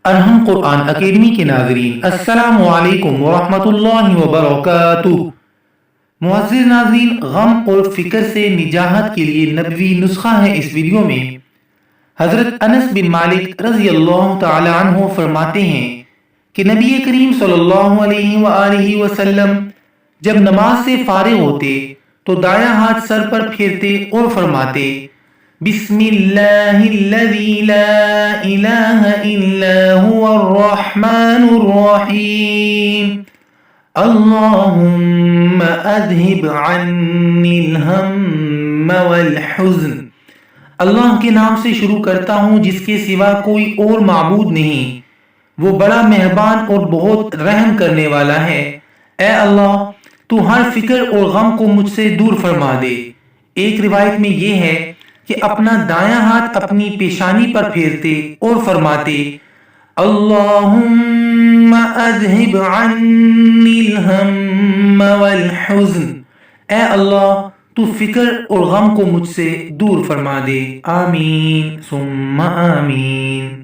ارہم قرآن academy کے ناظرین، السلام علیکم ورحمۃ اللہ وبرکاتہ۔ معزز ناظرین، غم اور فکر سے نجات کے لیے نبوی نسخہ ہے۔ اس ویڈیو میں حضرت انس بن مالک رضی اللہ تعالی عنہ فرماتے ہیں کہ نبی کریم صلی اللہ علیہ وآلہ وسلم جب نماز سے فارغ ہوتے تو دایاں ہاتھ سر پر پھیرتے اور فرماتے: بسم اللہ الذی لا الہ الا هو الرحمن الرحیم، اللہم اذہب عنی الہم والحزن۔ اللہ کے نام سے شروع کرتا ہوں جس کے سوا کوئی اور معبود نہیں، وہ بڑا مہربان اور بہت رحم کرنے والا ہے۔ اے اللہ، تو ہر فکر اور غم کو مجھ سے دور فرما دے۔ ایک روایت میں یہ ہے کہ اپنا دایاں ہاتھ اپنی پیشانی پر پھیرتے اور فرماتے: اللہم اذہب عنی الہم والحزن، اے اللہ تو فکر اور غم کو مجھ سے دور فرما دے۔ آمین ثم آمین۔